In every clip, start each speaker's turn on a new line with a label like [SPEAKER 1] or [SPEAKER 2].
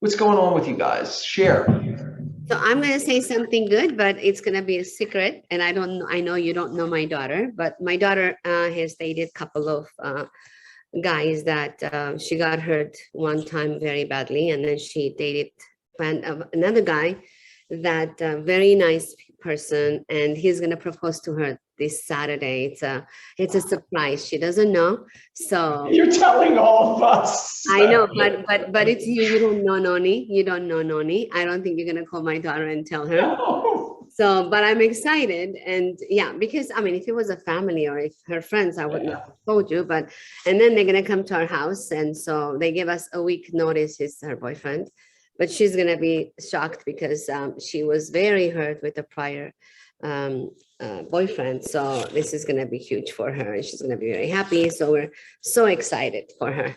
[SPEAKER 1] What's going on with you guys? Share.
[SPEAKER 2] So I'm going to say something good, but it's going to be a secret. And I know you don't know my daughter, but my daughter has dated a couple of guys that she got hurt one time very badly. And then she dated another guy that very nice person. And he's going to propose to her this Saturday. It's a surprise. She doesn't know. So
[SPEAKER 1] you're telling all of us.
[SPEAKER 2] I know, but it's you. You don't know Noni. You don't know Noni. I don't think you're gonna call my daughter and tell her.
[SPEAKER 1] No.
[SPEAKER 2] So, but I'm excited, and yeah, because I mean, if it was a family or if her friends, I wouldn't have told you. But and then they're gonna come to our house, and so they give us a week notice. Is her boyfriend, but she's gonna be shocked because she was very hurt with the prior boyfriend. So this is going to be huge for her and she's going to be very happy. So we're so excited for her.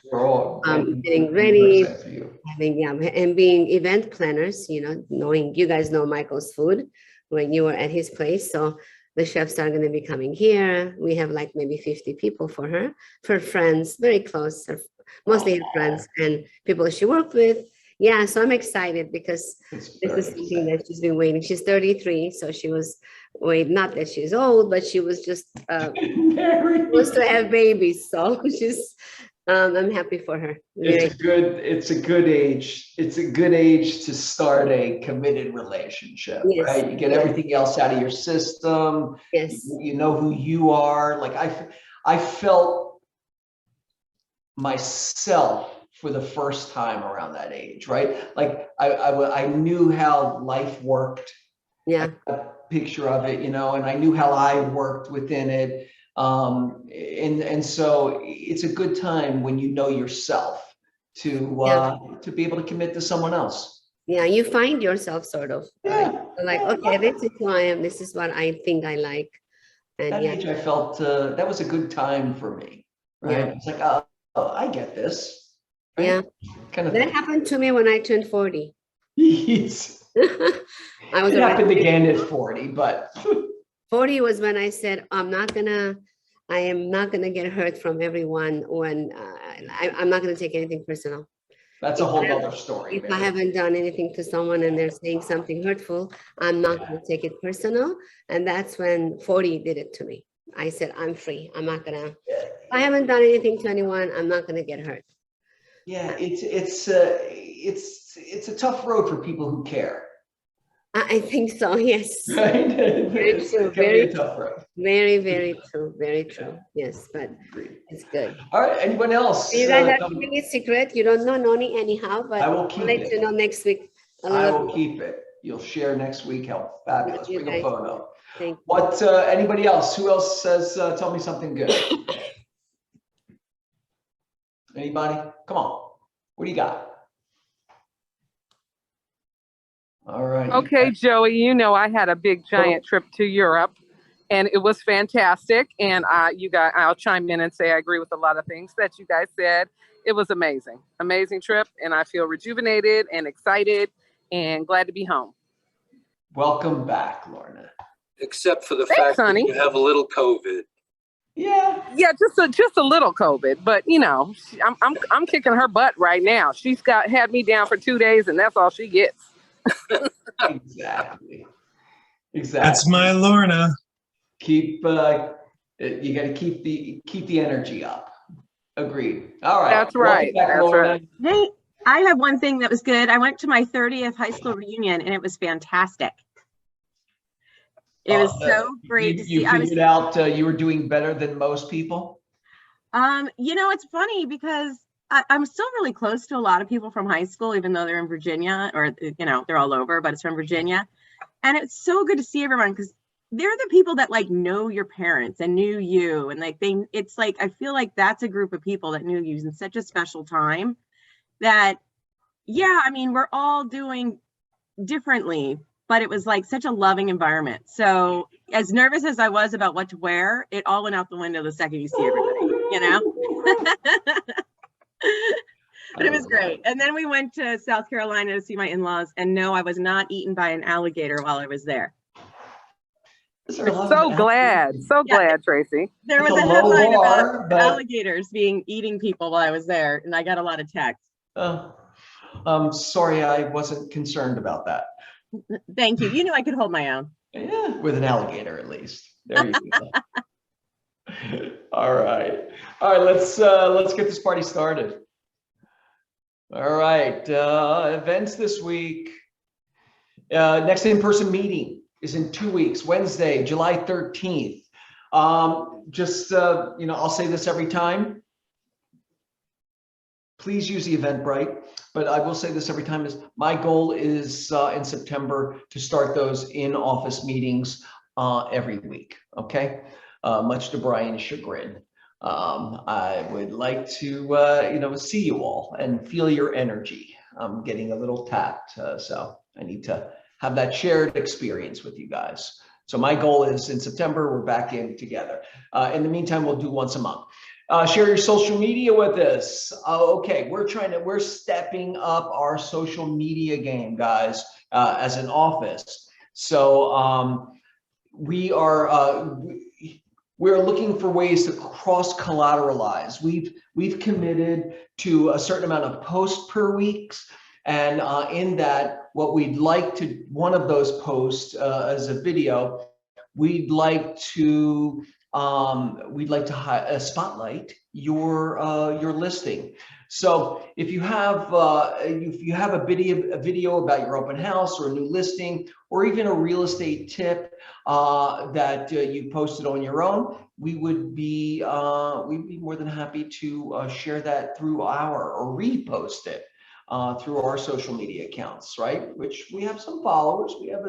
[SPEAKER 2] Getting ready, and being event planners, knowing you guys know Michael's food when you were at his place. So the chefs are going to be coming here. We have like maybe 50 people for her, for friends, very close, mostly her friends and people she worked with. Yeah, so I'm excited because this is something that she's been waiting. She's 33, so she was not that she's old, but she was just supposed to have babies. So she's I'm happy for her.
[SPEAKER 1] It's a good age. It's a good age to start a committed relationship, right? You get everything else out of your system.
[SPEAKER 2] Yes.
[SPEAKER 1] You know who you are. Like I felt myself for the first time around that age, right? Like I knew how life worked.
[SPEAKER 2] Yeah.
[SPEAKER 1] A picture of it, and I knew how I worked within it. And so it's a good time when you know yourself to be able to commit to someone else.
[SPEAKER 2] Yeah, you find yourself sort of like, okay, this is who I am. This is what I think I like. And
[SPEAKER 1] that age, I felt that was a good time for me, right? It's like, oh, I get this. Right?
[SPEAKER 2] Yeah,
[SPEAKER 1] kind of
[SPEAKER 2] that happened to me when I turned 40.
[SPEAKER 1] Yes.
[SPEAKER 2] It
[SPEAKER 1] happened again at 40, but
[SPEAKER 2] 40 was when I said, I am not gonna get hurt from everyone when I'm not gonna take anything personal.
[SPEAKER 1] That's a whole other story.
[SPEAKER 2] If I haven't done anything to someone and they're saying something hurtful, I'm not gonna take it personal. And that's when 40 did it to me. I said, I'm free. I'm not gonna, if I haven't done anything to anyone, I'm not gonna get hurt.
[SPEAKER 1] Yeah, it's a tough road for people who care.
[SPEAKER 2] I think so. Yes.
[SPEAKER 1] Right.
[SPEAKER 2] Very true. Very
[SPEAKER 1] tough road.
[SPEAKER 2] Very, very true. Very true. Yes, but it's good.
[SPEAKER 1] All right. Anyone else?
[SPEAKER 2] You guys are keeping it secret. You don't know Noni anyhow, but
[SPEAKER 1] I will keep
[SPEAKER 2] I'll let you know next week.
[SPEAKER 1] I will keep it. You'll share next week. How fabulous. Bring a photo.
[SPEAKER 2] Thank you.
[SPEAKER 1] What? Anybody else? Who else says? Tell me something good. Anybody? Come on. What do you got? All right.
[SPEAKER 3] Okay, Joey, I had a big giant trip to Europe and it was fantastic. And I'll chime in and say I agree with a lot of things that you guys said. It was amazing. Amazing trip. And I feel rejuvenated and excited and glad to be home.
[SPEAKER 1] Welcome back, Lorna.
[SPEAKER 4] Except for the fact that you have a little COVID.
[SPEAKER 1] Yeah,
[SPEAKER 3] just a little COVID, but I'm kicking her butt right now. She's had me down for 2 days, and that's all she gets.
[SPEAKER 1] Exactly.
[SPEAKER 5] That's my Lorna.
[SPEAKER 1] You got to keep the energy up. Agreed. All right.
[SPEAKER 3] That's right. That's right.
[SPEAKER 6] Hey, I have one thing that was good. I went to my 30th high school reunion, and it was fantastic. It was so great to see.
[SPEAKER 1] You figured out you were doing better than most people?
[SPEAKER 6] It's funny because I'm still really close to a lot of people from high school, even though they're in Virginia or, they're all over, but it's from Virginia. And it's so good to see everyone because they're the people that know your parents and knew you. And it's like, I feel like that's a group of people that knew you in such a special time that, we're all doing differently, but it was like such a loving environment. So as nervous as I was about what to wear, it all went out the window the second you see everybody, But it was great. And then we went to South Carolina to see my in-laws. And no, I was not eaten by an alligator while I was there.
[SPEAKER 3] So glad, Tracy.
[SPEAKER 6] There was a headline about alligators eating people while I was there. And I got a lot of texts.
[SPEAKER 1] I'm sorry, I wasn't concerned about that.
[SPEAKER 6] Thank you. You knew I could hold my own.
[SPEAKER 1] Yeah, with an alligator at least. There you go. All right. Let's get this party started. All right. Events this week. Next in-person meeting is in 2 weeks, Wednesday, July 13th. I'll say this every time. Please use the Eventbrite, but I will say this every time is my goal is in September to start those in-office meetings every week. Okay, much to Brian's chagrin. I would like to see you all and feel your energy. I'm getting a little tapped, so I need to have that shared experience with you guys. So my goal is in September, we're back in together. In the meantime, we'll do once a month. Share your social media with us. Okay, we're stepping up our social media game, guys, as an office. So we're looking for ways to cross-collateralize. We've committed to a certain amount of posts per week, and in that, what we'd like to, one of those posts as a video, we'd like to spotlight your listing. So if you have a video about your open house or a new listing, or even a real estate tip that you posted on your own, we'd be more than happy to share that through or repost it through our social media accounts, right? Which we have some followers. We have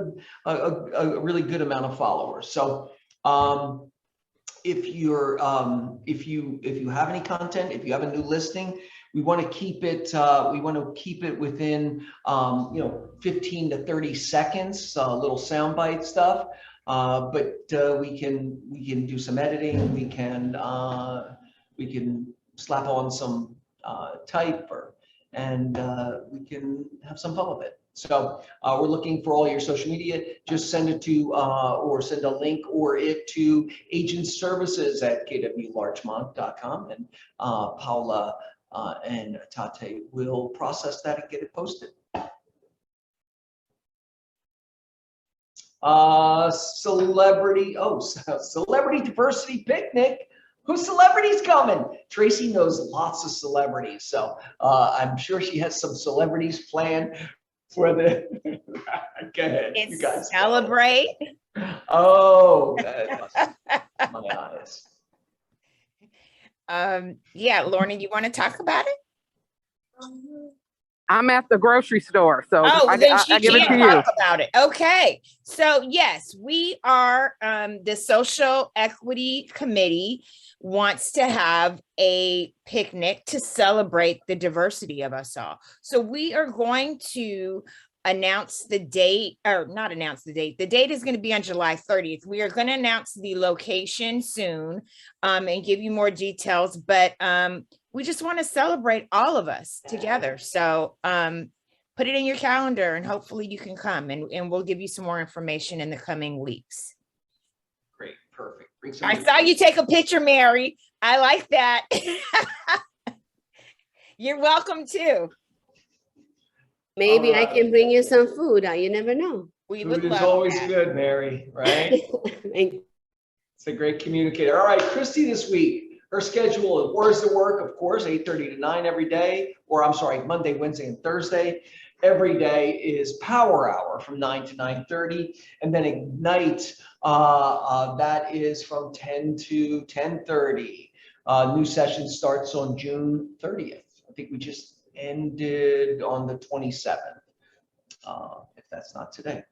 [SPEAKER 1] a really good amount of followers. So if you have any content, if you have a new listing, we want to keep it within 15 to 30 seconds, little soundbite stuff. But we can do some editing. We can slap on some type and we can have some fun with it. So we're looking for all your social media. Just send it to or send a link or it to agentservices@kwlarchmont.com, and Paula and Tate will process that and get it posted. Celebrity diversity picnic. Whose celebrity's coming? Tracy knows lots of celebrities, so I'm sure she has some celebrities planned for the. Go ahead,
[SPEAKER 7] it's
[SPEAKER 1] you guys.
[SPEAKER 7] Celebrate.
[SPEAKER 1] Oh, my eyes.
[SPEAKER 7] Yeah, Lorna, you want to talk about it?
[SPEAKER 3] I'm at the grocery store, so
[SPEAKER 7] I
[SPEAKER 3] give it to you.
[SPEAKER 7] Talk about it. Okay, so yes, we are the Social Equity Committee wants to have a picnic to celebrate the diversity of us all. So we are going to announce the date, or not announce the date. The date is going to be on July 30th. We are going to announce the location soon and give you more details, but we just want to celebrate all of us together. So put it in your calendar and hopefully you can come, and we'll give you some more information in the coming weeks.
[SPEAKER 1] Great, perfect.
[SPEAKER 7] I saw you take a picture, Mary. I like that. You're welcome too.
[SPEAKER 2] Maybe I can bring you some food. You never know.
[SPEAKER 1] Food is always good, Mary, right? It's a great communicator. All right, Christy this week, her schedule, where's the work? Of course, 8:30 to 9 every day, or I'm sorry, Monday, Wednesday, and Thursday. Every day is Power Hour from 9 to 9:30, and then Ignite, that is from 10 to 10:30. New session starts on June 30th. I think we just ended on the 27th, if that's not today.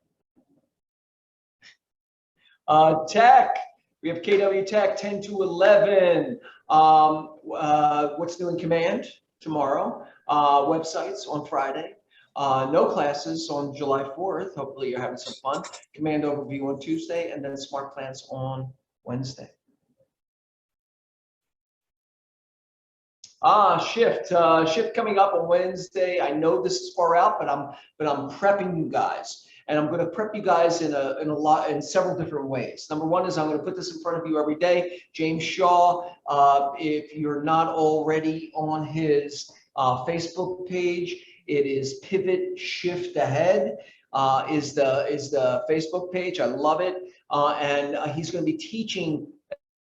[SPEAKER 1] Tech, we have KW Tech 10 to 11. What's new in Command tomorrow? Websites on Friday. No classes on July 4th. Hopefully you're having some fun. Command Overview on Tuesday, and then Smart Plans on Wednesday. Shift coming up on Wednesday. I know this is far out, but I'm prepping you guys, and I'm going to prep you guys in several different ways. Number one is I'm going to put this in front of you every day. James Shaw, if you're not already on his Facebook page, It is Pivot Shift Ahead is the Facebook page. I love it. And he's going to be teaching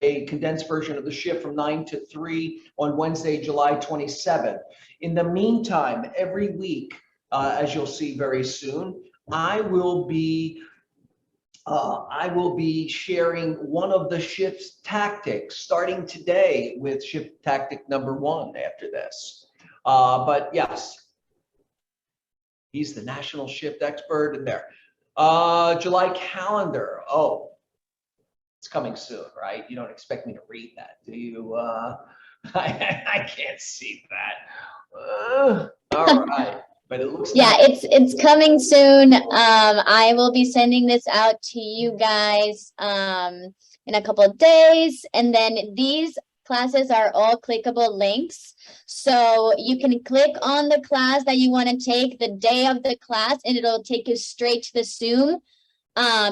[SPEAKER 1] a condensed version of the shift from 9 to 3 on Wednesday, July 27th. In the meantime, every week, as you'll see very soon, I will be sharing one of the shift's tactics starting today with shift tactic number 1 after this. But yes, he's the national shift expert in there. July calendar. Oh, it's coming soon, right? You don't expect me to read that, do you? I can't see that. All right, but it looks
[SPEAKER 8] yeah, it's coming soon. I will be sending this out to you guys in a couple of days, and then these classes are all clickable links, so you can click on the class that you want to take the day of the class, and it'll take you straight to the Zoom.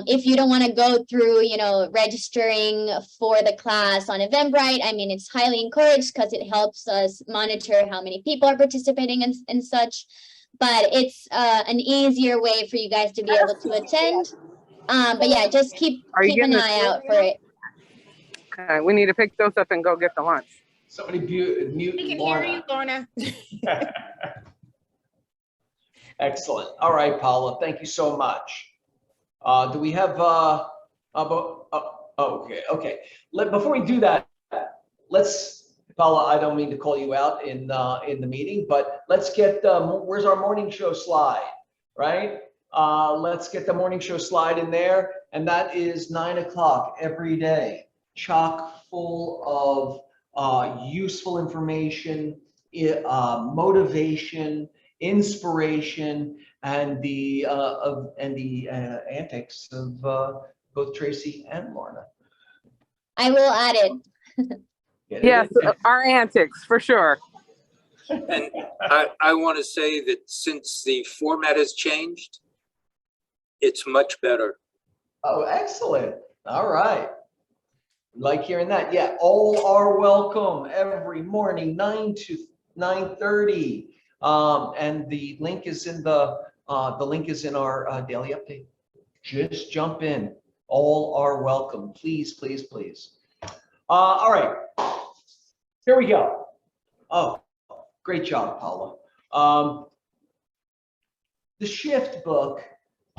[SPEAKER 8] If you don't want to go through, registering for the class on Eventbrite, I mean, it's highly encouraged because it helps us monitor how many people are participating and such. But it's an easier way for you guys to be able to attend. But yeah, just keep an eye out for it.
[SPEAKER 3] Okay, we need to pick those up and go get the lunch.
[SPEAKER 1] Somebody mute
[SPEAKER 7] We can
[SPEAKER 1] Lorna.
[SPEAKER 7] hear you, Lorna.
[SPEAKER 1] Excellent. All right, Paula, thank you so much. Do we have, okay. Before we do that, Paula, I don't mean to call you out in the meeting, but let's get, where's our morning show slide, right? Let's get the morning show slide in there. And that is 9 o'clock every day, chock full of useful information, motivation, inspiration, and the antics of both Tracy and Lorna.
[SPEAKER 8] I will add it.
[SPEAKER 3] Yes, our antics for sure.
[SPEAKER 4] And I want to say that since the format has changed, it's much better.
[SPEAKER 1] Oh, excellent. All right. Like hearing that. Yeah, all are welcome every morning, 9 to 9:30. And the link is in our daily update. Just jump in. All are welcome. Please, please, please. All right. Here we go. Oh, great job, Paula. The Shift book,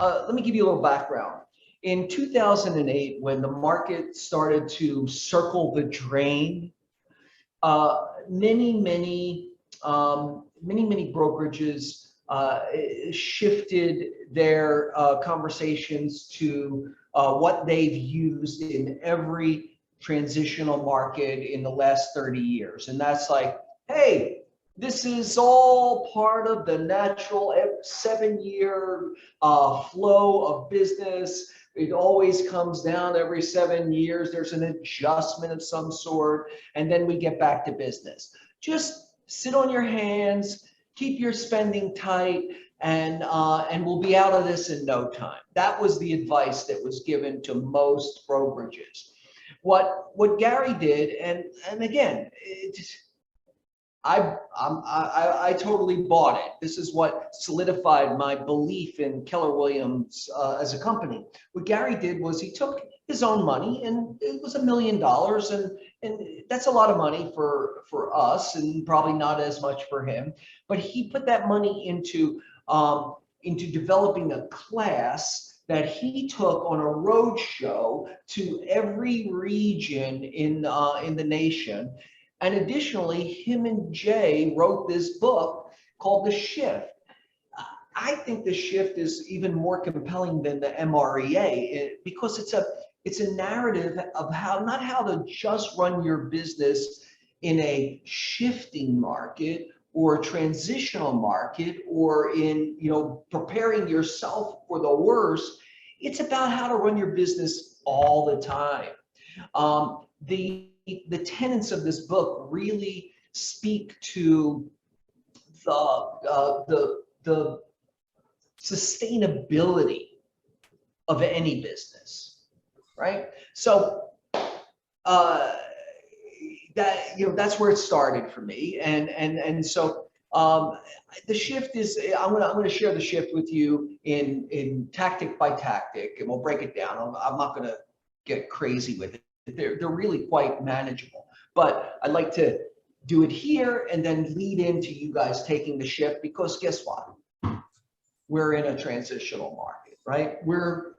[SPEAKER 1] let me give you a little background. In 2008, when the market started to circle the drain, many brokerages shifted their conversations to what they've used in every transitional market in the last 30 years. And that's like, hey, this is all part of the natural 7-year flow of business. It always comes down every 7 years. There's an adjustment of some sort, and then we get back to business. Just sit on your hands, keep your spending tight, and we'll be out of this in no time. That was the advice that was given to most brokerages. What Gary did, and again, I totally bought it. This is what solidified my belief in Keller Williams as a company. What Gary did was he took his own money, and it was $1 million, and that's a lot of money for us, and probably not as much for him. But he put that money into developing a class that he took on a road show to every region in the nation. And additionally, him and Jay wrote this book called The Shift. I think The Shift is even more compelling than the MREA because it's a narrative of not how to just run your business in a shifting market or a transitional market, or in preparing yourself for the worst. It's about how to run your business all the time. The tenets of this book really speak to the sustainability of any business, right? So that's where it started for me, and so The shift is, I'm gonna share the shift with you in tactic by tactic, and we'll break it down. I'm not gonna get crazy with it. They're really quite manageable, but I'd like to do it here and then lead into you guys taking the shift, because guess what? We're in a transitional market, right? Where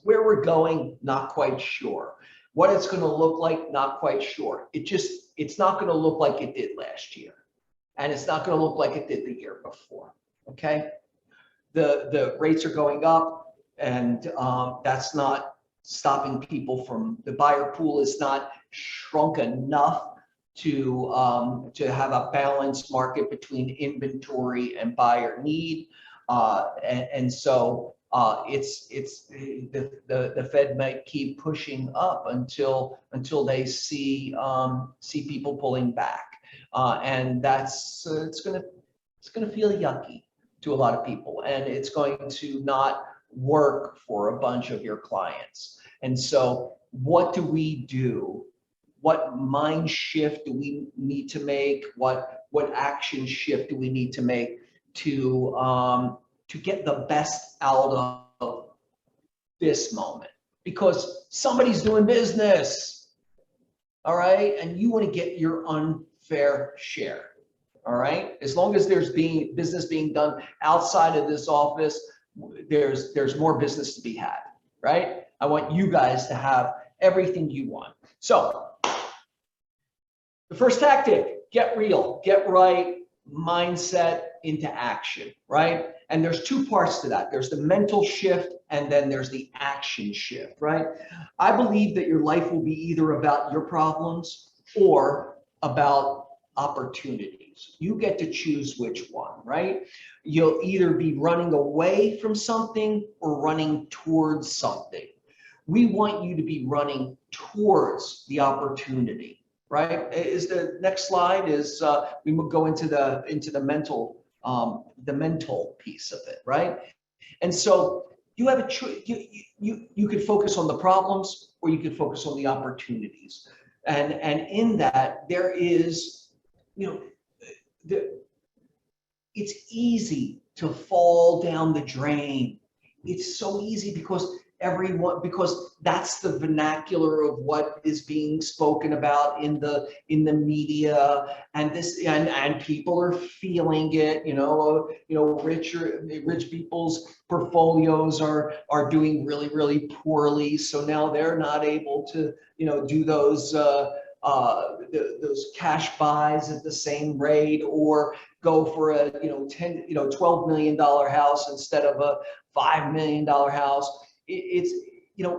[SPEAKER 1] we're going, not quite sure. What it's going to look like, not quite sure. It's not going to look like it did last year. And it's not going to look like it did the year before, okay? The rates are going up, and that's not stopping people from, the buyer pool is not shrunk enough to have a balanced market between inventory and buyer need. And so the Fed might keep pushing up until they see people pulling back, and that's it's gonna feel yucky to a lot of people, and it's going to not work for a bunch of your clients. And so what do we do? What mind shift do we need to make? What action shift do we need to make to get the best out of this moment? Because somebody's doing business, all right? And you want to get your unfair share, all right? As long as there's business being done outside of this office, there's more business to be had, right? I want you guys to have everything you want. So the first tactic, get real, get right, mindset into action, right? And there's two parts to that. There's the mental shift, and then there's the action shift, right? I believe that your life will be either about your problems or about opportunities. You get to choose which one, right? You'll either be running away from something or running towards something. We want you to be running towards the opportunity, right? Is the next slide is we will go into the mental piece of it, right? And so you have a choice. You could focus on the problems, or you could focus on the opportunities. And in that there is, it's easy to fall down the drain. It's so easy because that's the vernacular of what is being spoken about in the media, and people are feeling it. Rich people's portfolios are doing really, really poorly, so now they're not able to do those cash buys at the same rate, or go for a $12 million house instead of a $5 million house. It's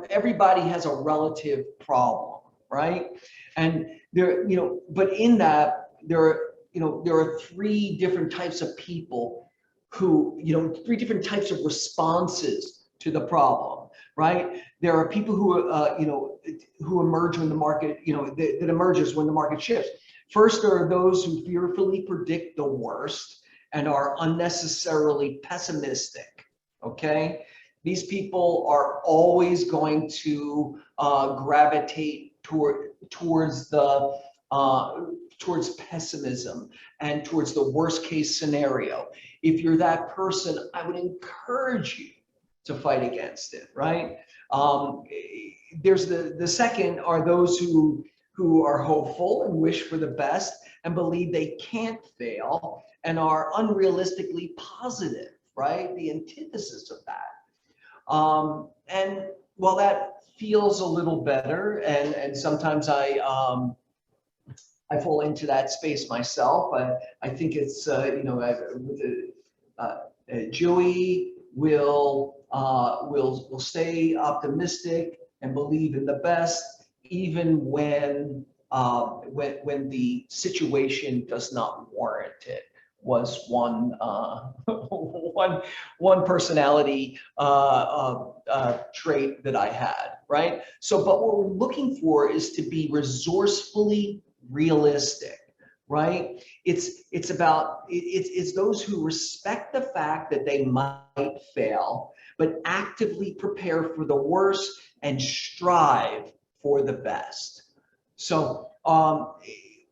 [SPEAKER 1] everybody has a relative problem, right? And but in that there are three different types of people who three different types of responses to the problem, right? There are people who emerge when the market that emerges when the market shifts. First, there are those who fearfully predict the worst and are unnecessarily pessimistic. Okay. These people are always going to gravitate towards pessimism and towards the worst case scenario. If you're that person, I would encourage you to fight against it, right? There's the second are those who are hopeful and wish for the best and believe they can't fail and are unrealistically positive, right? The antithesis of that. And while that feels a little better, and sometimes I fall into that space myself. I think it's Joey will stay optimistic and believe in the best, even when the situation does not warrant it. Was one personality trait that I had, right? So, but what we're looking for is to be resourcefully realistic, right? It's those who respect the fact that they might fail, but actively prepare for the worst and strive for the best. So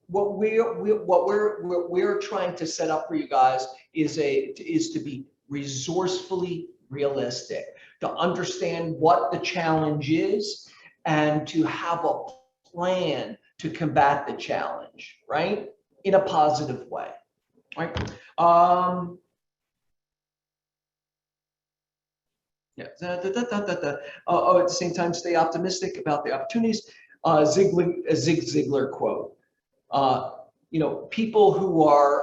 [SPEAKER 1] what we're trying to set up for you guys is to be resourcefully realistic, to understand what the challenge is, and to have a plan to combat the challenge, right? In a positive way, right? Yeah. At the same time, stay optimistic about the opportunities. Zig Ziglar quote. You know, people who are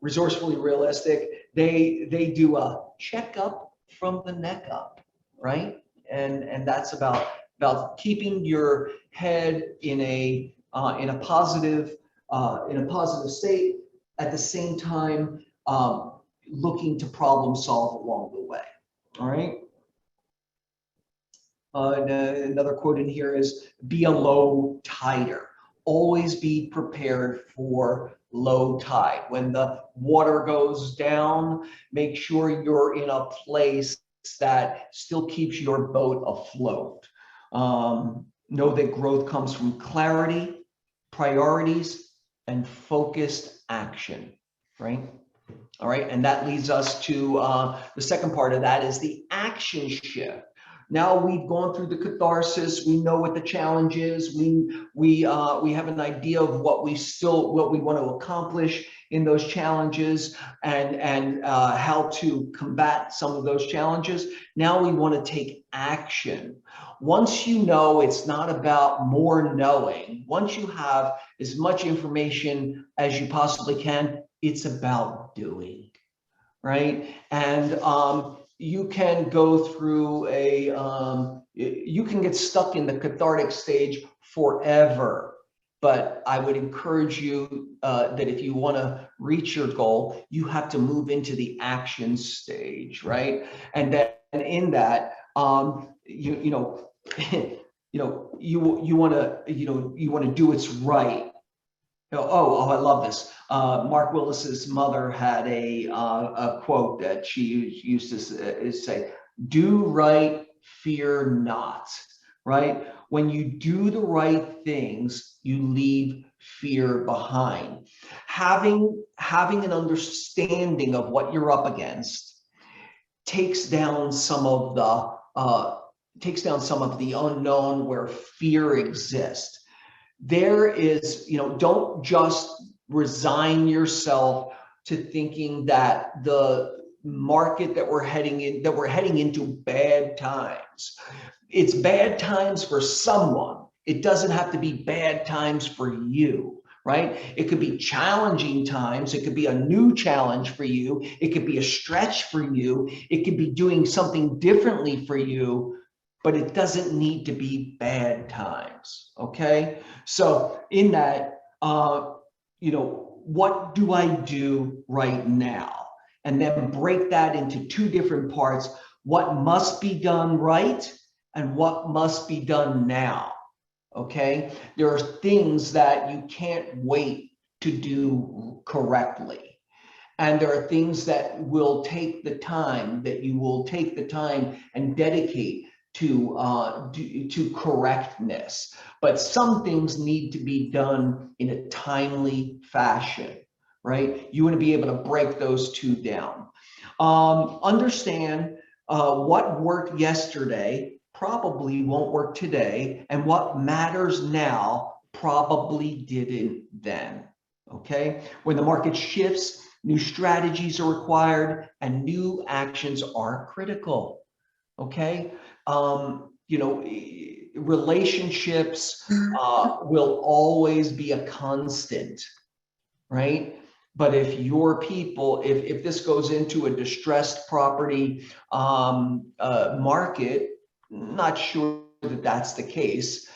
[SPEAKER 1] resourcefully realistic, they do a checkup from the neck up, right? And that's about keeping your head in a positive state, at the same time looking to problem solve along the way. All right. Another quote in here is, be a low tider. Always be prepared for low tide. When the water goes down, make sure you're in a place that still keeps your boat afloat. Know that growth comes from clarity, priorities, and focused action, right? All right, and that leads us to the second part of that is the action shift. Now we've gone through the catharsis. We know what the challenge is. We have an idea of what we want to accomplish in those challenges, and how to combat some of those challenges. Now we want to take action. Once you know, it's not about more knowing. Once you have as much information as you possibly can, it's about doing, right? And you can go through you can get stuck in the cathartic stage forever. But I would encourage you that if you want to reach your goal, you have to move into the action stage, right? And then in that, you want to do what's right. Oh, I love this. Mark Willis's mother had a quote that she used to say, "Do right, fear not." Right? When you do the right things, you leave fear behind. Having an understanding of what you're up against takes down some of the unknown where fear exists. There is, don't just resign yourself to thinking that the market that we're heading into bad times. It's bad times for someone. It doesn't have to be bad times for you, right? It could be challenging times. It could be a new challenge for you. It could be a stretch for you. It could be doing something differently for you. But it doesn't need to be bad times, okay? So in that, what do I do right now? And then break that into two different parts: what must be done right and what must be done now, okay? There are things that you can't wait to do correctly. And there are things that will take the time, that you will take the time and dedicate to correctness. But some things need to be done in a timely fashion, right? You want to be able to break those two down. Understand what worked yesterday probably won't work today, and what matters now probably didn't then, okay? When the market shifts, new strategies are required and new actions are critical, okay? Relationships will always be a constant, right? But if your people, if this goes into a distressed property market, not sure that that's the case,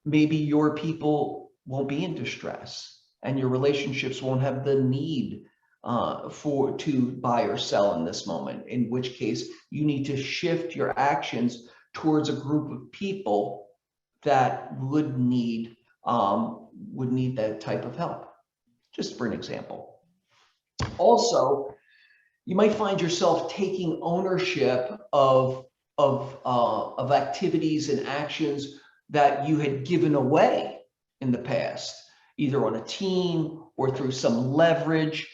[SPEAKER 1] maybe your people won't be in distress and your relationships won't have the need to buy or sell in this moment, in which case you need to shift your actions towards a group of people that would need that type of help, just for an example. Also, you might find yourself taking ownership of activities and actions that you had given away in the past, either on a team or through some leverage,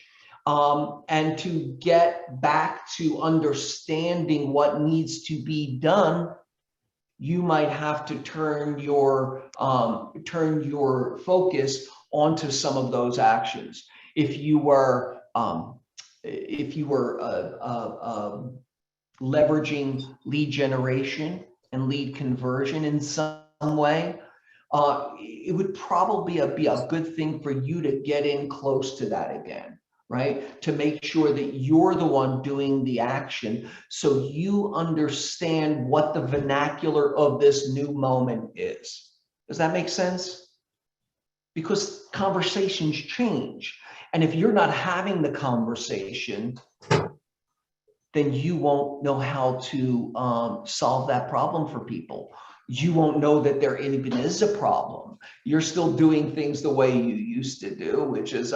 [SPEAKER 1] and to get back to understanding what needs to be done, you might have to turn your focus onto some of those actions. If you were leveraging lead generation and lead conversion in some way, it would probably be a good thing for you to get in close to that again, right? To make sure that you're the one doing the action, so you understand what the vernacular of this new moment is. Does that make sense? Because conversations change. And if you're not having the conversation, then you won't know how to solve that problem for people. You won't know that there even is a problem. You're still doing things the way you used to do, which is,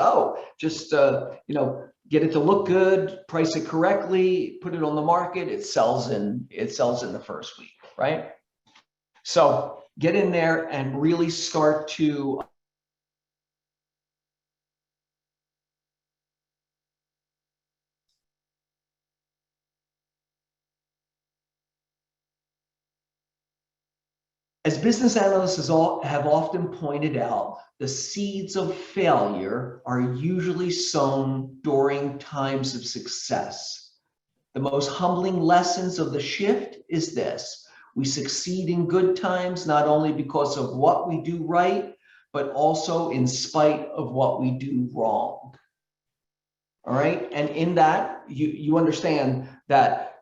[SPEAKER 1] just get it to look good, price it correctly, put it on the market. It sells in the first week, right? So get in there and really start to as business analysts have often pointed out, the seeds of failure are usually sown during times of success. The most humbling lessons of the shift is this: we succeed in good times, not only because of what we do right, but also in spite of what we do wrong. All right, and in that, you understand that,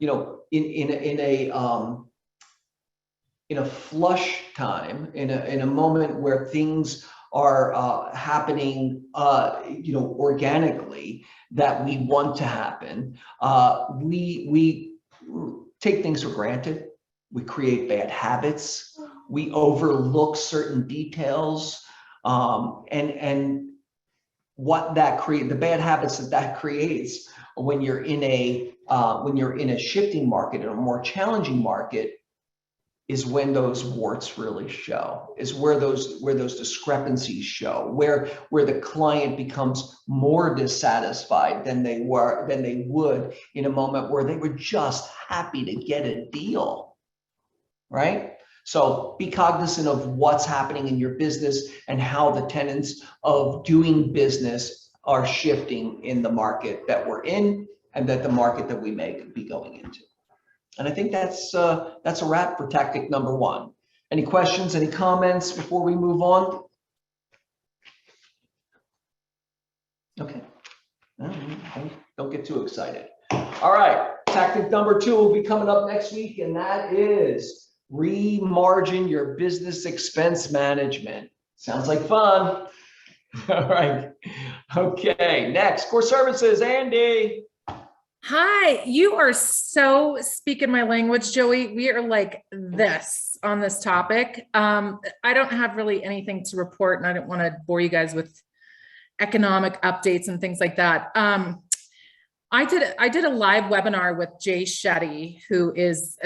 [SPEAKER 1] in a flush time, in a moment where things are happening, organically, that we want to happen, we take things for granted. We create bad habits. We overlook certain details, and what that creates, the bad habits that creates when you're in a shifting market, in a more challenging market, is when those warts really show, is where those discrepancies show, where the client becomes more dissatisfied than they would in a moment where they were just happy to get a deal, right? So be cognizant of what's happening in your business and how the tenets of doing business are shifting in the market that we're in, and that the market that we may be going into. And I think that's a wrap for tactic number 1. Any questions, any comments before we move on? Okay. Don't get too excited. All right. Tactic number 2 will be coming up next week, and that is remargin your business expense management. Sounds like fun. All right. Okay. Next, core services, Andy.
[SPEAKER 9] Hi, you are so speaking my language, Joey. We are like this on this topic. I don't have really anything to report, and I don't want to bore you guys with economic updates and things like that. I did a live webinar with Jay Shetty, who is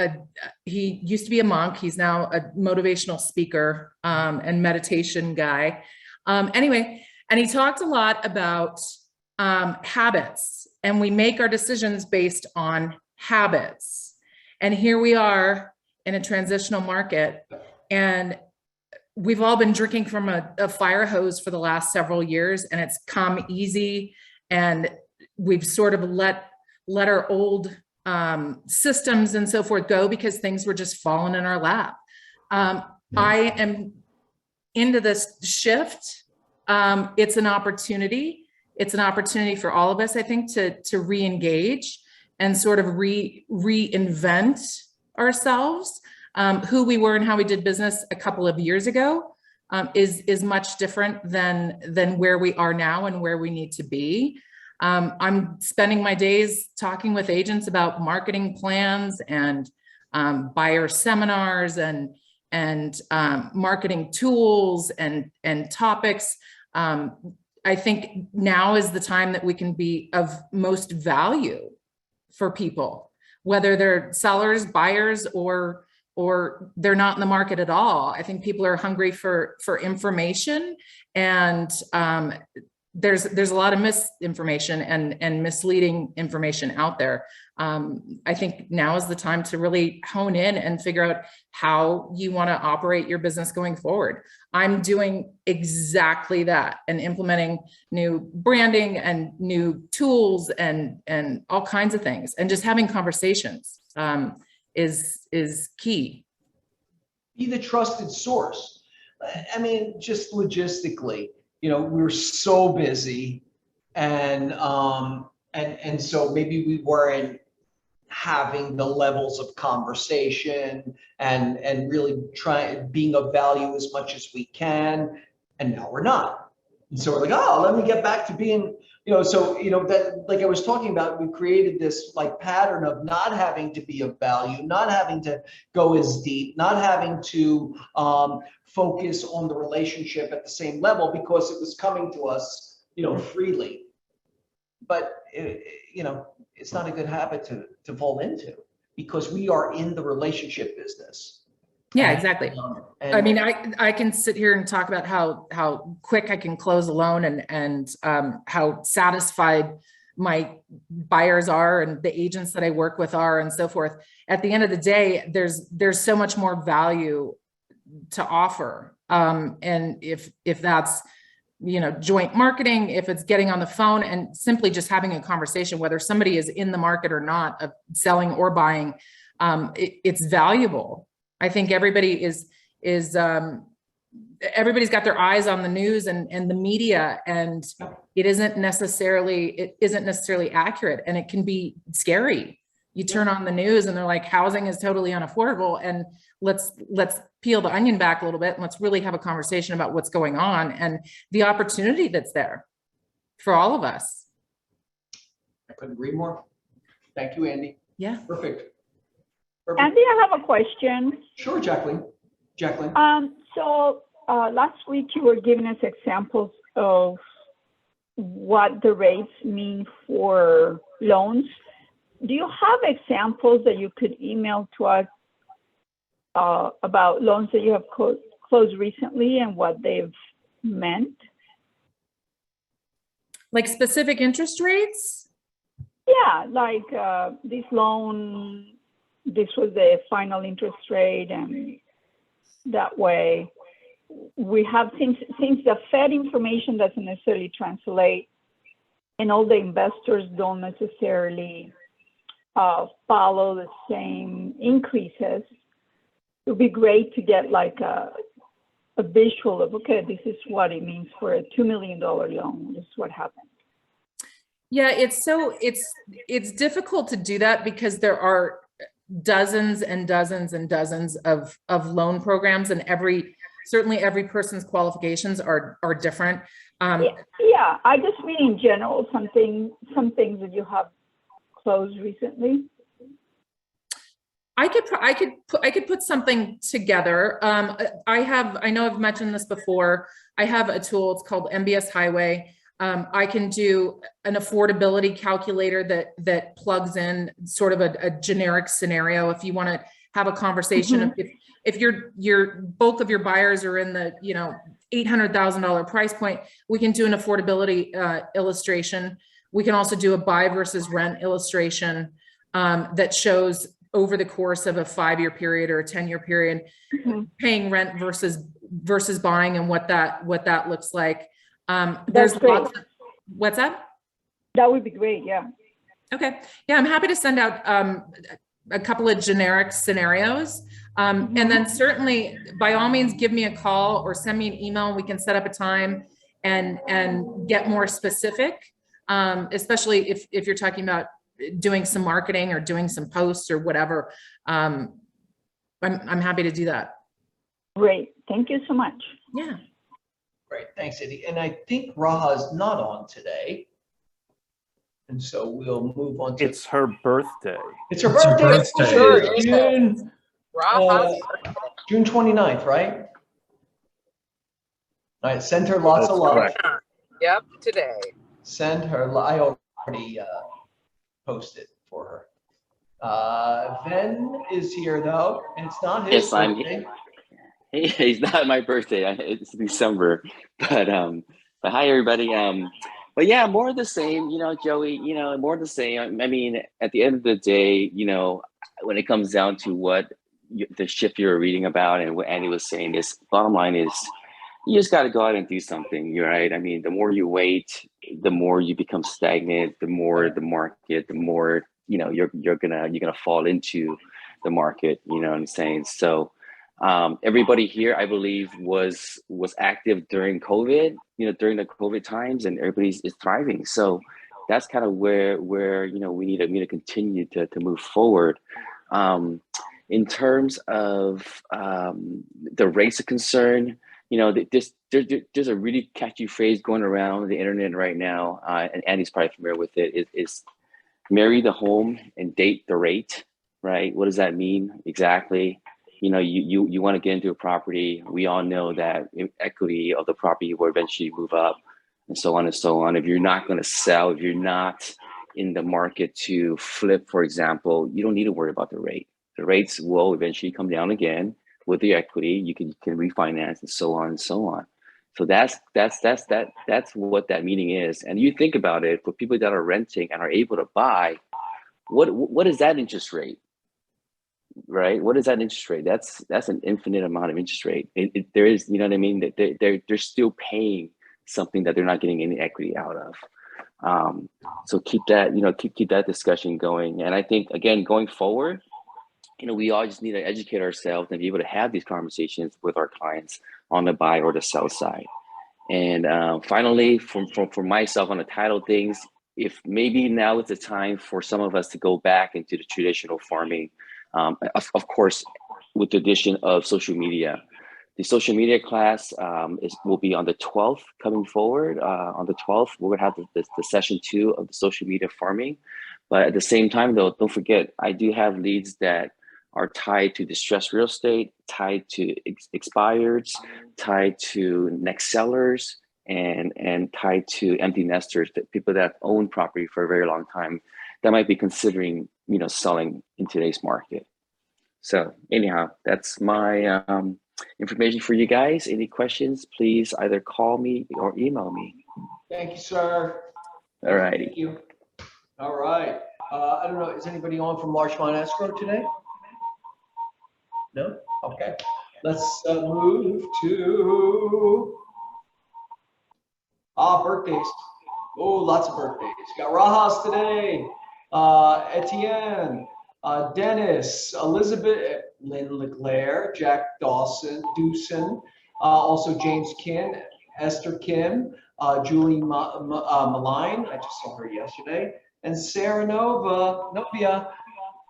[SPEAKER 9] he used to be a monk. He's now a motivational speaker and meditation guy. Anyway, and he talked a lot about habits. And we make our decisions based on habits. And here we are in a transitional market, and we've all been drinking from a fire hose for the last several years, and it's come easy, and we've sort of let our old systems and so forth go because things were just falling in our lap. I am into this shift. It's an opportunity. It's an opportunity for all of us, I think, to re-engage and sort of reinvent ourselves. Who we were and how we did business a couple of years ago is much different than where we are now and where we need to be. I'm spending my days talking with agents about marketing plans and buyer seminars and marketing tools and topics. I think now is the time that we can be of most value for people, whether they're sellers, buyers, or they're not in the market at all. I think people are hungry for information, and there's a lot of misinformation and misleading information out there. I think now is the time to really hone in and figure out how you want to operate your business going forward. I'm doing exactly that and implementing new branding and new tools and all kinds of things, and just having conversations is key.
[SPEAKER 1] Be the trusted source. I mean, just logistically, we're so busy, and so maybe we weren't having the levels of conversation and really being of value as much as we can, and now we're not. And so we're like, oh, let me get back to being, that, like I was talking about, we created this like pattern of not having to be of value, not having to go as deep, not having to focus on the relationship at the same level because it was coming to us, freely. But it's not a good habit to fall into, because we are in the relationship business.
[SPEAKER 9] Yeah, exactly. I mean, I can sit here and talk about how quick I can close a loan and how satisfied my buyers are and the agents that I work with are and so forth. At the end of the day, there's so much more value to offer. And if that's, joint marketing, if it's getting on the phone and simply just having a conversation, whether somebody is in the market or not of selling or buying, it's valuable. I think everybody everybody's got their eyes on the news and the media, and it isn't necessarily accurate, and it can be scary. You turn on the news and they're like, housing is totally unaffordable, and let's peel the onion back a little bit and let's really have a conversation about what's going on and the opportunity that's there for all of us.
[SPEAKER 1] I couldn't agree more. Thank you, Andy.
[SPEAKER 9] Yeah.
[SPEAKER 1] Perfect.
[SPEAKER 10] Andy, I have a question.
[SPEAKER 1] Sure, Jacqueline.
[SPEAKER 10] So last week you were giving us examples of what the rates mean for loans. Do you have examples that you could email to us about loans that you have closed recently and what they've meant?
[SPEAKER 9] Like specific interest rates?
[SPEAKER 10] Yeah, like this loan, this was the final interest rate, and that way we have things the Fed information doesn't necessarily translate, and all the investors don't necessarily follow the same increases. It would be great to get like a visual of, okay, this is what it means for a $2 million loan. This is what happened.
[SPEAKER 9] Yeah, it's difficult to do that because there are dozens and dozens and dozens of loan programs, and certainly every person's qualifications are different.
[SPEAKER 10] Yeah, I just mean in general, some things that you have closed recently.
[SPEAKER 9] I could put something together. I know I've mentioned this before. I have a tool, it's called MBS Highway. I can do an affordability calculator that plugs in sort of a generic scenario. If you want to have a conversation, if your bulk of your buyers are in the $800,000 price point, we can do an affordability illustration. We can also do a buy versus rent illustration that shows over the course of a 5-year period or a 10-year period, paying rent versus buying and what that looks like. There's lots of, what's that?
[SPEAKER 10] That would be great. Yeah.
[SPEAKER 9] Okay. Yeah. I'm happy to send out a couple of generic scenarios. And then certainly by all means, give me a call or send me an email. We can set up a time and get more specific, especially if you're talking about doing some marketing or doing some posts or whatever. I'm happy to do that.
[SPEAKER 10] Great. Thank you so much.
[SPEAKER 9] Yeah.
[SPEAKER 1] Great. Thanks, Eddie. And I think Raha's not on today. And so we'll move on to...
[SPEAKER 11] It's her birthday.
[SPEAKER 1] It's her birthday.
[SPEAKER 3] Sure.
[SPEAKER 1] June 29th, right? All right. Send her lots of love.
[SPEAKER 11] Correct.
[SPEAKER 3] Yep, today.
[SPEAKER 1] Send her... I already posted for her. Ven is here though, and it's not his
[SPEAKER 11] Yes, I'm
[SPEAKER 1] birthday.
[SPEAKER 11] Hey, it's not my birthday. It's December, but hi everybody. But yeah, more of the same. You know, Joey. You know, more of the same. I mean, at the end of the day, you know, when it comes down to what the shift you were reading about and what Andy was saying, is bottom line is you just got to go out and do something. You're right. I mean, the more you wait, the more you become stagnant. The more the market, the more you know you're gonna fall into the market. You know what I'm saying? So everybody here, I believe, was active during COVID, you know, during the COVID times, and everybody's is thriving. So that's kind of where you know we need to continue to move forward. In terms of the race of concern, you know, there's a really catchy phrase going around the internet right now, and Andy's probably familiar with it. Is marry the home and date the rate, right? What does that mean exactly? You know, you want to get into a property. We all know that equity of the property will eventually move up, and so on and so on. If you're not going to sell, if you're not in the market to flip, for example, you don't need to worry about the rate. The rates will eventually come down again with the equity. You can refinance and so on and so on. So that's what that meaning is. And you think about it, for people that are renting and are able to buy, what is that interest rate? Right? What is that interest rate? That's an infinite amount of interest rate. There is, you know what I mean? That they're still paying something that they're not getting any equity out of. So keep that, you know, keep that discussion going. And I think, again, going forward, you know, we all just need to educate ourselves and be able to have these conversations with our clients on the buy or the sell side. And finally, for myself on the title things, if maybe now is the time for some of us to go back into the traditional farming. Of course, with the addition of social media. The social media class will be on the 12th coming forward. On the 12th, we're gonna have the session 2 of the social media farming. But at the same time though, don't forget, I do have leads that are tied to distressed real estate, tied to expireds, tied to next sellers, and tied to empty nesters, that people that own property for a very long time that might be considering, you know, selling in today's market. So anyhow, that's my information for you guys. Any questions, please either call me or email me.
[SPEAKER 1] Thank you, sir.
[SPEAKER 11] All righty.
[SPEAKER 1] Thank you. All right. I don't know, is anybody on from Larchmont Escrow today? No? Okay. Let's move to birthdays. Oh, lots of birthdays. Got Rajas today. Etienne, Dennis, Elizabeth, Lynn LeClaire, Jack Dawson, also James Kim, Esther Kim, Julie Maline, I just saw her yesterday, and Sarah Novia.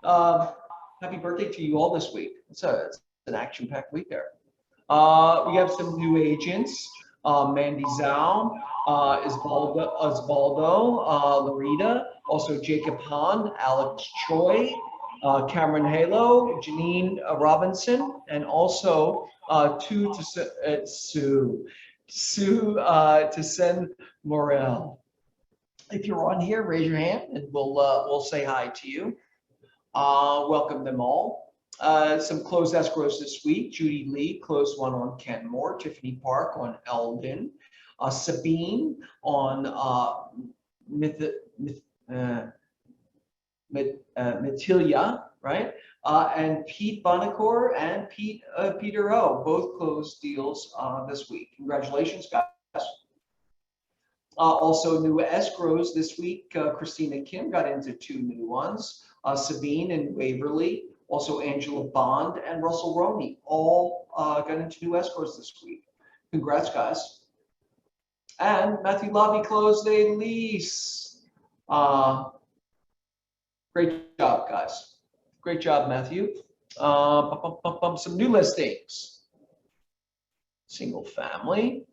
[SPEAKER 1] Happy birthday to you all this week. It's an action-packed week there. We have some new agents. Mandy Zhao, Osvaldo, Larita, also Jacob Hahn, Alex Choi, Cameron Halo, Janine Robinson, and also Sue Sen Morel. If you're on here, raise your hand and we'll say hi to you. Welcome them all. Some closed escrows this week. Judy Lee closed one on Kenmore, Tiffany Park on Eldon, Sabine on Matilia, right? And Pete Bonacor and Peter O, both closed deals this week. Congratulations, guys. Also new escrows this week. Christina Kim got into 2 new ones. Sabine and Waverly, also Angela Bond and Russell Roney, all got into new escrows this week. Congrats, guys. And Matthew Lobby closed a lease. Great job, guys. Great job, Matthew. Some new listings. Single family.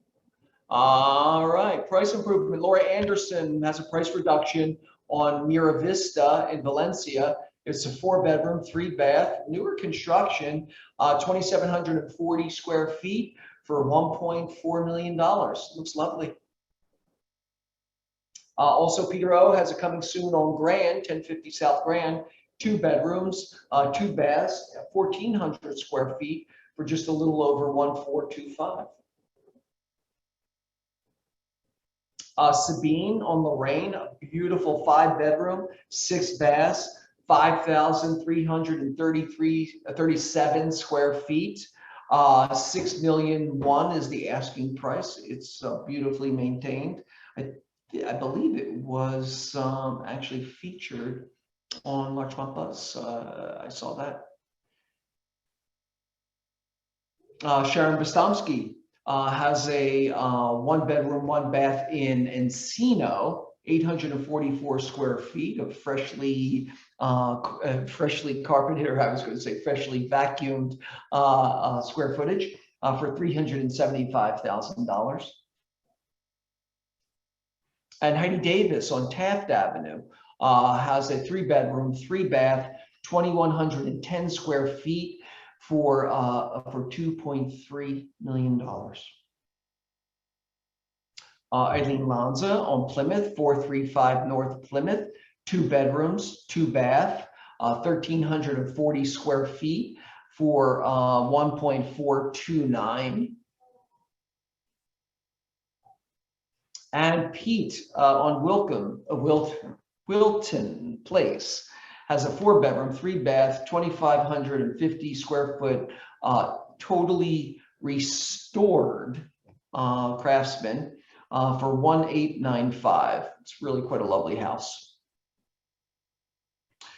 [SPEAKER 1] All right, price improvement. Laura Anderson has a price reduction on Mira Vista in Valencia. It's a 4-bedroom, 3-bath, newer construction, 2,740 square feet for $1.4 million. Looks lovely. Also, Peter O has a coming soon on Grand, 1050 South Grand. 2 bedrooms, 2 baths, 1,400 square feet for just a little over 1,425. Sabine on Lorraine, a beautiful 5 bedroom, 6 baths, 5,337 square feet. 6 million one is the asking price. It's beautifully maintained. I believe it was actually featured on Larchmont Buzz. I saw that. Sharon Bostomsky has a 1 bedroom, 1 bath in Encino, 844 square feet of freshly carpeted, or I was going to say freshly vacuumed square footage for $375,000. And Heidi Davis on Taft Avenue has a 3 bedroom, 3 bath, 2,110 square feet for $2.3 million. Eileen Lanza on Plymouth, 435 North Plymouth, 2 bedrooms, 2 bath, 1,340 square feet for $1.429. And Pete on Wilton Place has a 4 bedroom, 3 bath, 2,550 square foot, totally restored Craftsman for $1,895. It's really quite a lovely house.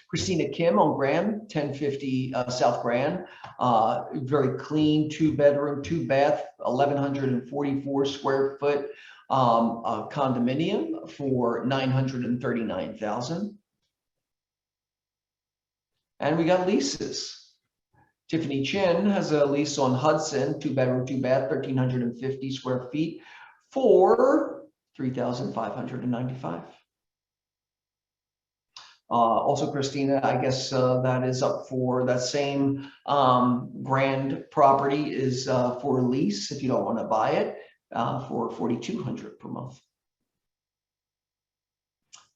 [SPEAKER 1] Christina Kim on Graham, 1050 South Grand, very clean 2 bedroom, 2 bath, 1,144 square foot condominium for $939,000. And we got leases. Tiffany Chin has a lease on Hudson, 2 bedroom, 2 bath, 1,350 square feet for $3,595. Also, Christina, I guess that is up for that same grand property is for lease if you don't want to buy it for $4,200 per month.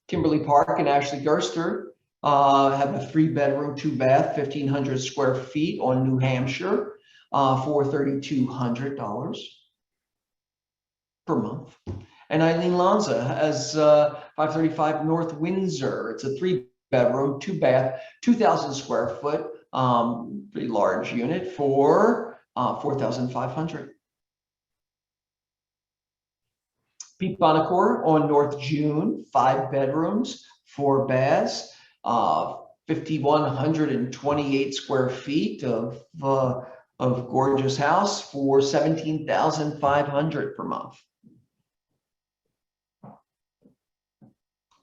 [SPEAKER 1] Kimberly Park and Ashley Gerster have a 3 bedroom, 2 bath, 1,500 square feet on New Hampshire for $3,200 per month. And Eileen Lanza has 535 North Windsor. It's a 3 bedroom, 2 bath, 2,000 square foot, pretty large unit for $4,500. Pete Bonacore on North June, 5 bedrooms, 4 baths, 5,128 square feet of gorgeous house for $17,500 per month.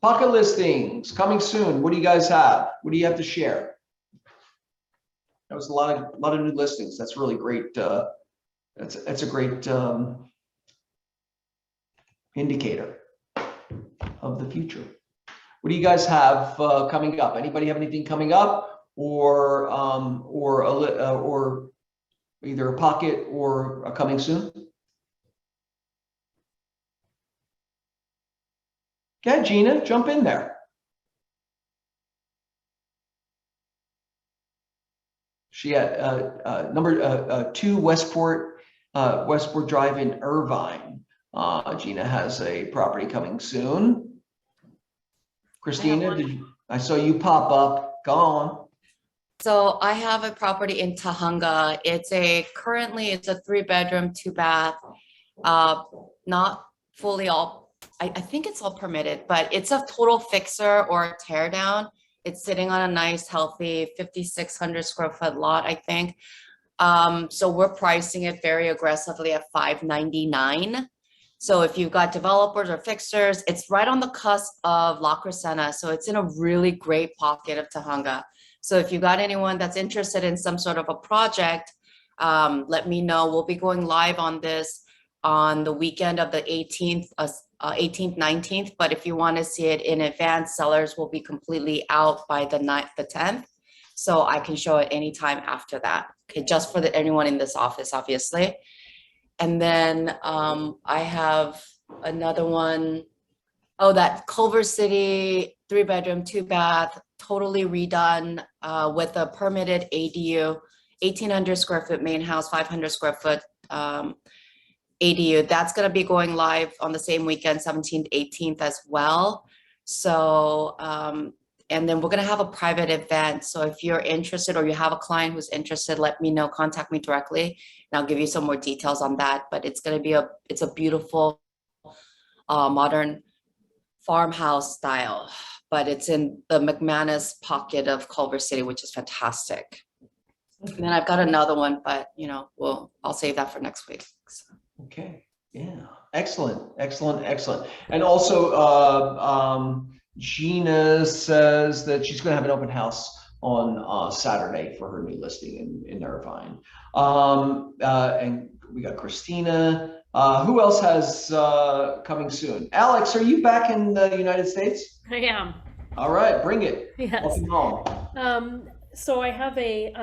[SPEAKER 1] Pocket listings coming soon. What do you guys have? What do you have to share? That was a lot of new listings. That's really great. That's a great indicator of the future. What do you guys have coming up? Anybody have anything coming up, or either a pocket or a coming soon? Yeah, Gina, jump in there. She had number 2 Westport Drive in Irvine. Gina has a property coming soon. Christina, I saw you pop up. Go on.
[SPEAKER 12] So I have a property in Tahunga. Currently it's a 3 bedroom, 2 bath, not fully all. I think it's all permitted, but it's a total fixer or tear down. It's sitting on a nice, healthy 5,600 square foot lot, I think. So we're pricing it very aggressively at $599. So if you've got developers or fixers, it's right on the cusp of La Crescenta. So it's in a really great pocket of Tahunga. So if you got anyone that's interested in some sort of a project, let me know. We'll be going live on this on the weekend of the 18th, 19th. But if you want to see it in advance, sellers will be completely out by the 10th. So I can show it anytime after that. Okay, just for anyone in this office, obviously. And then I have another one Oh, that Culver City 3-bedroom, 2-bath, totally redone with a permitted ADU, 1,800 square foot main house, 500 square foot ADU. That's going to be going live on the same weekend, 17th, 18th as well. So, and then we're going to have a private event. So if you're interested or you have a client who's interested, let me know, contact me directly, and I'll give you some more details on that. But it's going to be it's a beautiful modern farmhouse style, but it's in the McManus pocket of Culver City, which is fantastic. And then I've got another one, but I'll save that for next week. So.
[SPEAKER 1] Okay. Yeah. Excellent. Excellent. Excellent. And also, Gina says that she's going to have an open house on Saturday for her new listing in Irvine. And we got Christina. Who else has coming soon? Alex, are you back in the United States?
[SPEAKER 13] I am.
[SPEAKER 1] All right, bring it.
[SPEAKER 13] Yes.
[SPEAKER 1] Welcome home.
[SPEAKER 13] So I have a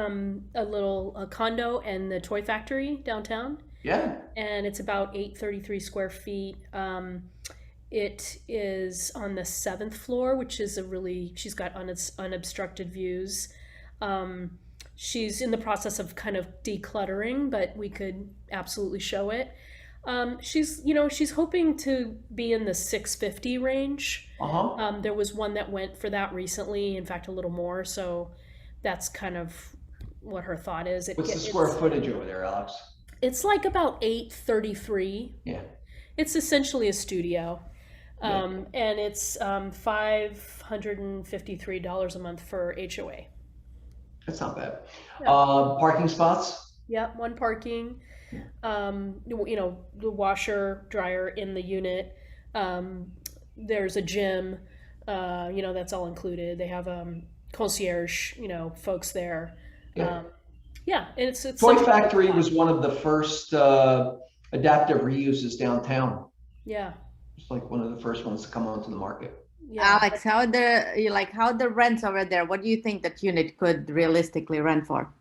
[SPEAKER 13] little condo and the toy factory downtown.
[SPEAKER 1] Yeah.
[SPEAKER 13] And it's about 833 square feet. It is on the 7th floor, which is she's got unobstructed views. She's in the process of kind of decluttering, but we could absolutely show it. She's hoping to be in the 650 range. There was one that went for that recently, in fact, a little more. So that's kind of what her thought is.
[SPEAKER 1] What's the square footage over there, Alex?
[SPEAKER 13] It's like about 833.
[SPEAKER 1] Yeah.
[SPEAKER 13] It's essentially a studio. And it's $553 a month for HOA.
[SPEAKER 1] That's not bad. Yeah. Parking spots?
[SPEAKER 13] Yeah, one parking. The washer, dryer in the unit. There's a gym. That's all included. They have concierge, folks there.
[SPEAKER 1] Yeah.
[SPEAKER 13] And it's
[SPEAKER 1] Toy Factory was one of the first adaptive reuses downtown.
[SPEAKER 13] Yeah.
[SPEAKER 1] It's like one of the first ones to come onto the market.
[SPEAKER 14] Yeah. Alex, how the rents over there? What do you think that unit could realistically rent for?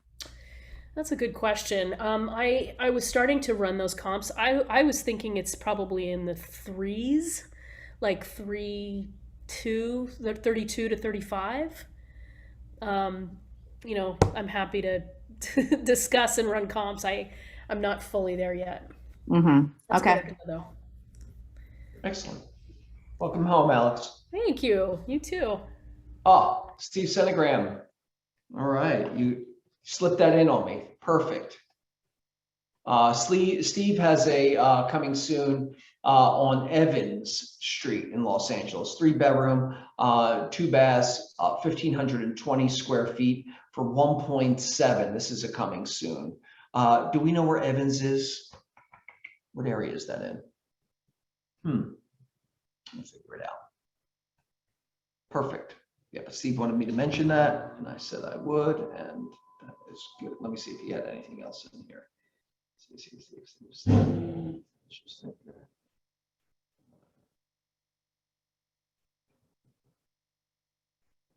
[SPEAKER 13] That's a good question. I was starting to run those comps. I was thinking it's probably in the threes, like 32 to 35. I'm happy to discuss and run comps. I'm not fully there yet.
[SPEAKER 14] Mm-hmm. Okay.
[SPEAKER 13] Though.
[SPEAKER 1] Excellent. Welcome home, Alex.
[SPEAKER 13] Thank you. You too.
[SPEAKER 1] Oh, Steve Senegram. All right. You slipped that in on me. Perfect. Steve has a coming soon on Evans Street in Los Angeles. 3-bedroom, 2 baths, 1,520 square feet for 1.7. This is a coming soon. Do we know where Evans is? What area is that in? Let me figure it out. Perfect. Yeah, but Steve wanted me to mention that, and I said I would, and that is good. Let me see if he had anything else in here.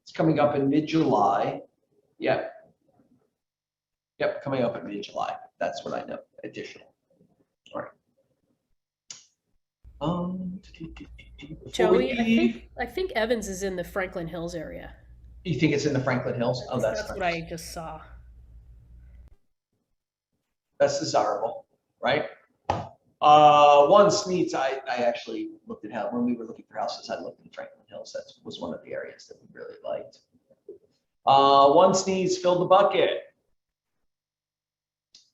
[SPEAKER 1] It's coming up in mid-July. Yep, coming up in mid-July. That's what I know. Additional. All right.
[SPEAKER 13] Joey, I think Evans is in the Franklin Hills area.
[SPEAKER 1] You think it's in the Franklin Hills? Oh, that's
[SPEAKER 13] what I just saw.
[SPEAKER 1] That's desirable, right? One Sneeds, I actually looked at how, when we were looking for houses, I looked in Franklin Hills. That was one of the areas that we really liked. One Sneeds filled the bucket.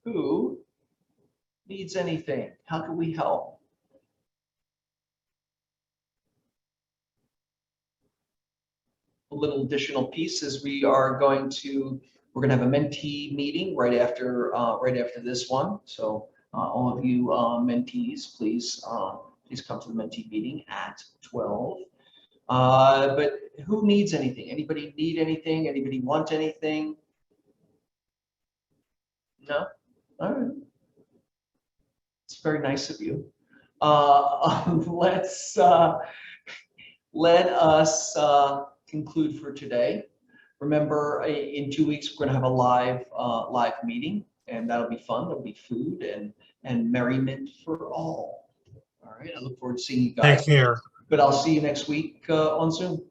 [SPEAKER 1] Who needs anything? How can we help? A little additional piece is we're going to have a mentee meeting right after this one. So all of you mentees, please come to the mentee meeting at 12. But who needs anything? Anybody need anything? Anybody want anything? No? All right. It's very nice of you. Let us conclude for today. Remember, in 2 weeks, we're going to have a live meeting, and that'll be fun. There'll be food and merriment for all. All right. I look forward to seeing you guys.
[SPEAKER 5] Take care.
[SPEAKER 1] but I'll see you next week on Zoom.